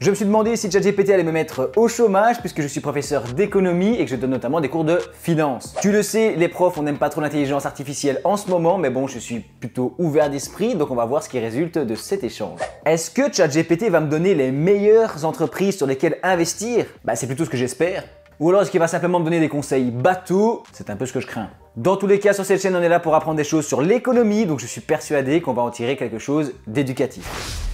Je me suis demandé si ChatGPT allait me mettre au chômage puisque je suis professeur d'économie et que je donne notamment des cours de finance. Tu le sais, les profs, on n'aime pas trop l'intelligence artificielle en ce moment, mais bon, je suis plutôt ouvert d'esprit, donc on va voir ce qui résulte de cet échange. Est-ce que ChatGPT va me donner les meilleures entreprises sur lesquelles investir? C'est plutôt ce que j'espère. Ou alors est-ce qu'il va simplement me donner des conseils bateaux? C'est un peu ce que je crains. Dans tous les cas, sur cette chaîne, on est là pour apprendre des choses sur l'économie, donc je suis persuadé qu'on va en tirer quelque chose d'éducatif.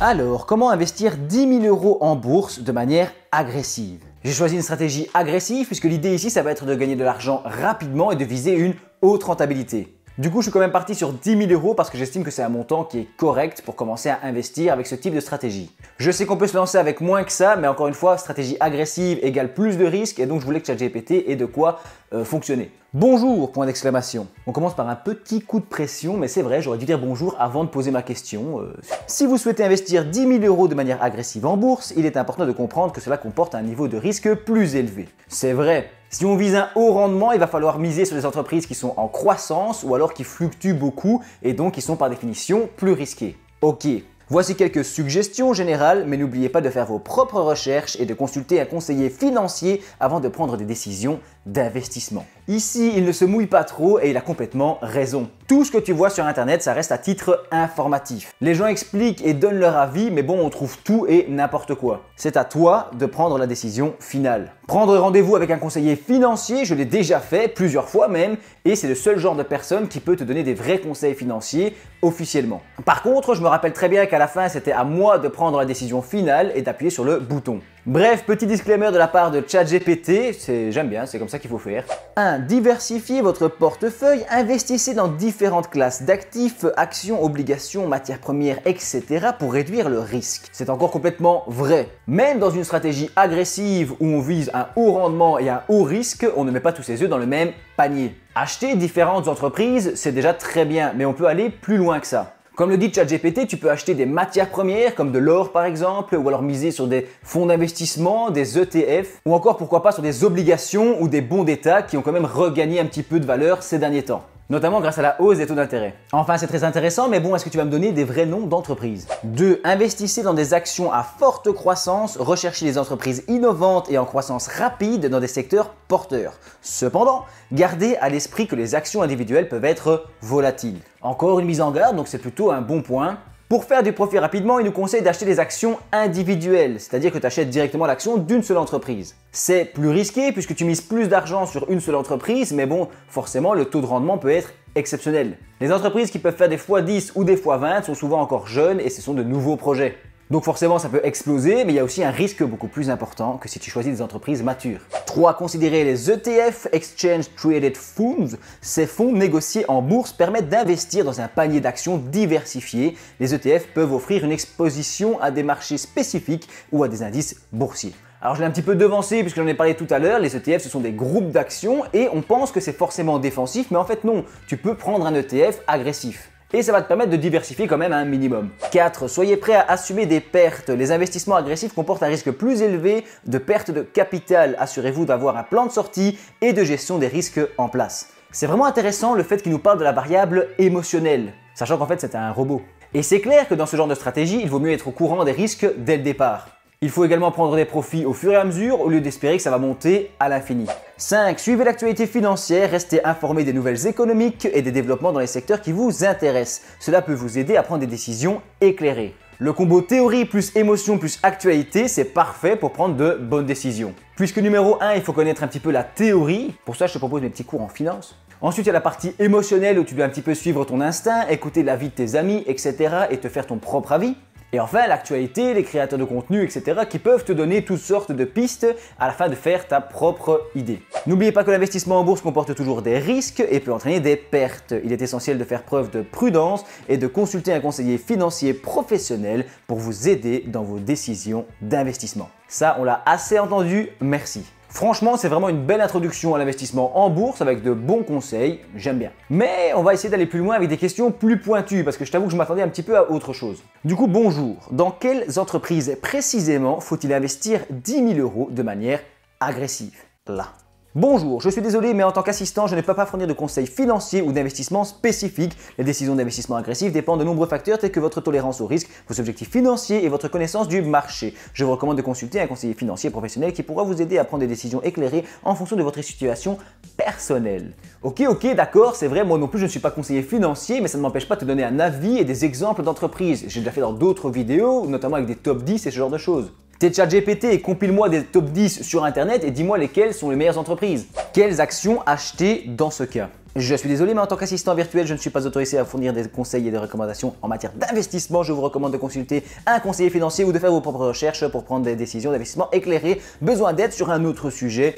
Alors, comment investir 10 000 € en bourse de manière agressive? J'ai choisi une stratégie agressive puisque l'idée ici, ça va être de gagner de l'argent rapidement et de viser une haute rentabilité. Du coup, je suis quand même parti sur 10 000 € parce que j'estime que c'est un montant qui est correct pour commencer à investir avec ce type de stratégie. Je sais qu'on peut se lancer avec moins que ça, mais encore une fois, stratégie agressive égale plus de risques et donc je voulais que ChatGPT ait de quoi fonctionner. Bonjour, point d'exclamation. On commence par un petit coup de pression, mais c'est vrai, j'aurais dû dire bonjour avant de poser ma question. Si vous souhaitez investir 10 000 € de manière agressive en bourse, il est important de comprendre que cela comporte un niveau de risque plus élevé. C'est vrai. Si on vise un haut rendement, il va falloir miser sur des entreprises qui sont en croissance ou alors qui fluctuent beaucoup et donc qui sont par définition plus risquées. Ok. Voici quelques suggestions générales, mais n'oubliez pas de faire vos propres recherches et de consulter un conseiller financier avant de prendre des décisions d'investissement. Ici, il ne se mouille pas trop et il a complètement raison. Tout ce que tu vois sur internet, ça reste à titre informatif. Les gens expliquent et donnent leur avis, mais bon, on trouve tout et n'importe quoi. C'est à toi de prendre la décision finale. Prendre rendez-vous avec un conseiller financier, je l'ai déjà fait plusieurs fois même, et c'est le seul genre de personne qui peut te donner des vrais conseils financiers officiellement. Par contre, je me rappelle très bien qu'à la fin, c'était à moi de prendre la décision finale et d'appuyer sur le bouton. Bref, petit disclaimer de la part de ChatGPT, j'aime bien, c'est comme ça qu'il faut faire. 1. Diversifiez votre portefeuille, investissez dans différentes classes d'actifs, actions, obligations, matières premières, etc. pour réduire le risque. C'est encore complètement vrai. Même dans une stratégie agressive où on vise un haut rendement et un haut risque, on ne met pas tous ses œufs dans le même panier. Acheter différentes entreprises, c'est déjà très bien, mais on peut aller plus loin que ça. Comme le dit ChatGPT, tu peux acheter des matières premières comme de l'or par exemple, ou alors miser sur des fonds d'investissement, des ETF, ou encore pourquoi pas sur des obligations ou des bons d'État qui ont quand même regagné un petit peu de valeur ces derniers temps. Notamment grâce à la hausse des taux d'intérêt. Enfin, c'est très intéressant, mais bon, est-ce que tu vas me donner des vrais noms d'entreprises? 2. Investissez dans des actions à forte croissance, recherchez des entreprises innovantes et en croissance rapide dans des secteurs porteurs. Cependant, gardez à l'esprit que les actions individuelles peuvent être volatiles. Encore une mise en garde, donc c'est plutôt un bon point. Pour faire du profit rapidement, il nous conseille d'acheter des actions individuelles, c'est-à-dire que tu achètes directement l'action d'une seule entreprise. C'est plus risqué puisque tu mises plus d'argent sur une seule entreprise, mais bon, forcément, le taux de rendement peut être exceptionnel. Les entreprises qui peuvent faire des x10 ou des x20 sont souvent encore jeunes et ce sont de nouveaux projets. Donc forcément, ça peut exploser, mais il y a aussi un risque beaucoup plus important que si tu choisis des entreprises matures. 3. Considérez les ETF, Exchange Traded Funds. Ces fonds négociés en bourse permettent d'investir dans un panier d'actions diversifié. Les ETF peuvent offrir une exposition à des marchés spécifiques ou à des indices boursiers. Alors je l'ai un petit peu devancé puisque j'en ai parlé tout à l'heure, les ETF ce sont des groupes d'actions et on pense que c'est forcément défensif, mais en fait non, tu peux prendre un ETF agressif. Et ça va te permettre de diversifier quand même un minimum. 4. Soyez prêt à assumer des pertes. Les investissements agressifs comportent un risque plus élevé de perte de capital. Assurez-vous d'avoir un plan de sortie et de gestion des risques en place. C'est vraiment intéressant le fait qu'il nous parle de la variable émotionnelle, sachant qu'en fait c'est un robot. Et c'est clair que dans ce genre de stratégie, il vaut mieux être au courant des risques dès le départ. Il faut également prendre des profits au fur et à mesure au lieu d'espérer que ça va monter à l'infini. 5. Suivez l'actualité financière, restez informé des nouvelles économiques et des développements dans les secteurs qui vous intéressent. Cela peut vous aider à prendre des décisions éclairées. Le combo théorie plus émotion plus actualité, c'est parfait pour prendre de bonnes décisions. Puisque numéro 1, il faut connaître un petit peu la théorie. Pour ça, je te propose mes petits cours en finance. Ensuite, il y a la partie émotionnelle où tu dois un petit peu suivre ton instinct, écouter l'avis de tes amis, etc. et te faire ton propre avis. Et enfin, l'actualité, les créateurs de contenu, etc. qui peuvent te donner toutes sortes de pistes à la fin de faire ta propre idée. N'oubliez pas que l'investissement en bourse comporte toujours des risques et peut entraîner des pertes. Il est essentiel de faire preuve de prudence et de consulter un conseiller financier professionnel pour vous aider dans vos décisions d'investissement. Ça, on l'a assez entendu, merci. Franchement, c'est vraiment une belle introduction à l'investissement en bourse avec de bons conseils, j'aime bien. Mais on va essayer d'aller plus loin avec des questions plus pointues parce que je t'avoue que je m'attendais un petit peu à autre chose. Du coup, bonjour. Dans quelles entreprises précisément faut-il investir 10 000 € de manière agressive? Là. Bonjour, je suis désolé, mais en tant qu'assistant, je ne peux pas fournir de conseils financiers ou d'investissement spécifiques. Les décisions d'investissement agressif dépendent de nombreux facteurs tels que votre tolérance au risque, vos objectifs financiers et votre connaissance du marché. Je vous recommande de consulter un conseiller financier professionnel qui pourra vous aider à prendre des décisions éclairées en fonction de votre situation personnelle. Ok, d'accord, c'est vrai, moi non plus je ne suis pas conseiller financier, mais ça ne m'empêche pas de te donner un avis et des exemples d'entreprises. J'ai déjà fait dans d'autres vidéos, notamment avec des top 10 et ce genre de choses. T'es ChatGPT et compile-moi des top 10 sur internet et dis-moi lesquelles sont les meilleures entreprises. Quelles actions acheter dans ce cas? Je suis désolé, mais en tant qu'assistant virtuel, je ne suis pas autorisé à fournir des conseils et des recommandations en matière d'investissement. Je vous recommande de consulter un conseiller financier ou de faire vos propres recherches pour prendre des décisions d'investissement éclairées. Besoin d'aide sur un autre sujet.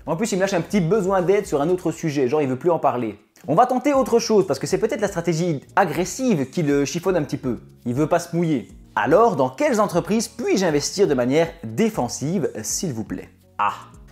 En plus, il me lâche un petit besoin d'aide sur un autre sujet, genre il veut plus en parler. On va tenter autre chose parce que c'est peut-être la stratégie agressive qui le chiffonne un petit peu. Il veut pas se mouiller. Alors, dans quelles entreprises puis-je investir de manière défensive, s'il vous plaît?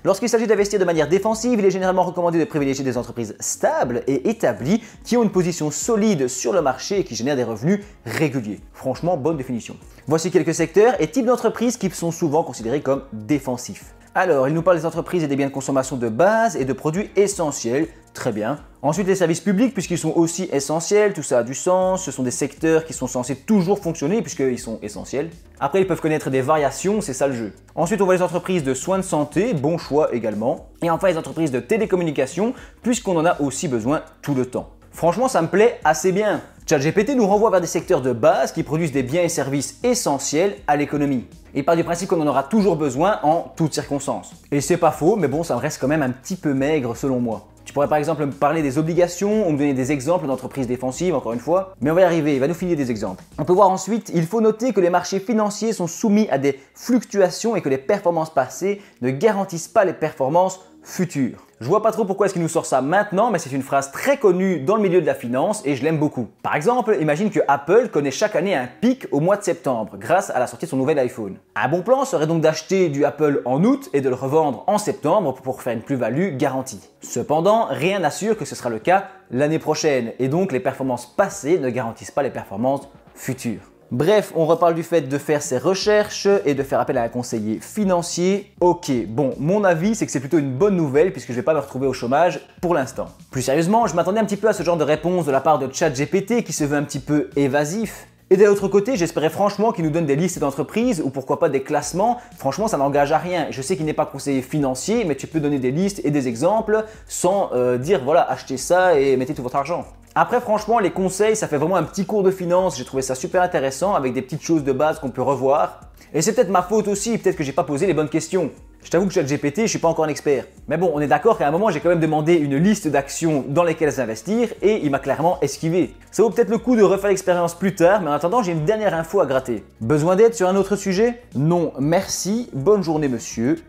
Lorsqu'il s'agit d'investir de manière défensive, il est généralement recommandé de privilégier des entreprises stables et établies qui ont une position solide sur le marché et qui génèrent des revenus réguliers. Franchement, bonne définition. Voici quelques secteurs et types d'entreprises qui sont souvent considérés comme défensifs. Alors, il nous parle des entreprises et des biens de consommation de base et de produits essentiels. Très bien. Ensuite, les services publics, puisqu'ils sont aussi essentiels, tout ça a du sens. Ce sont des secteurs qui sont censés toujours fonctionner, puisqu'ils sont essentiels. Après, ils peuvent connaître des variations, c'est ça le jeu. Ensuite, on voit les entreprises de soins de santé, bon choix également. Et enfin, les entreprises de télécommunications, puisqu'on en a aussi besoin tout le temps. Franchement, ça me plaît assez bien. ChatGPT nous renvoie vers des secteurs de base qui produisent des biens et services essentiels à l'économie. Il part du principe qu'on en aura toujours besoin en toutes circonstances. Et c'est pas faux, mais bon, ça me reste quand même un petit peu maigre selon moi. Tu pourrais par exemple me parler des obligations ou me donner des exemples d'entreprises défensives, encore une fois. Mais on va y arriver, il va nous filer des exemples. On peut voir ensuite, il faut noter que les marchés financiers sont soumis à des fluctuations et que les performances passées ne garantissent pas les performances futures. Je vois pas trop pourquoi est-ce qu'il nous sort ça maintenant, mais c'est une phrase très connue dans le milieu de la finance et je l'aime beaucoup. Par exemple, imagine que Apple connaît chaque année un pic au mois de septembre grâce à la sortie de son nouvel iPhone. Un bon plan serait donc d'acheter du Apple en août et de le revendre en septembre pour faire une plus-value garantie. Cependant, rien n'assure que ce sera le cas l'année prochaine et donc les performances passées ne garantissent pas les performances futures. Bref, on reparle du fait de faire ses recherches et de faire appel à un conseiller financier. Ok, bon, mon avis c'est que c'est plutôt une bonne nouvelle puisque je vais pas me retrouver au chômage pour l'instant. Plus sérieusement, je m'attendais un petit peu à ce genre de réponse de la part de ChatGPT qui se veut un petit peu évasif. Et de l'autre côté, j'espérais franchement qu'il nous donne des listes d'entreprises ou pourquoi pas des classements. Franchement, ça n'engage à rien. Je sais qu'il n'est pas conseiller financier, mais tu peux donner des listes et des exemples sans dire voilà, achetez ça et mettez tout votre argent. Après, franchement, les conseils, ça fait vraiment un petit cours de finance. J'ai trouvé ça super intéressant avec des petites choses de base qu'on peut revoir. Et c'est peut-être ma faute aussi, peut-être que j'ai pas posé les bonnes questions. Je t'avoue que ChatGPT, je suis pas encore un expert. Mais bon, on est d'accord qu'à un moment, j'ai quand même demandé une liste d'actions dans lesquelles investir et il m'a clairement esquivé. Ça vaut peut-être le coup de refaire l'expérience plus tard, mais en attendant, j'ai une dernière info à gratter. Besoin d'aide sur un autre sujet? Non, merci, bonne journée monsieur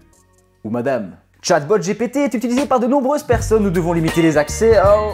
ou madame. ChatBot GPT est utilisé par de nombreuses personnes, nous devons limiter les accès. Oh.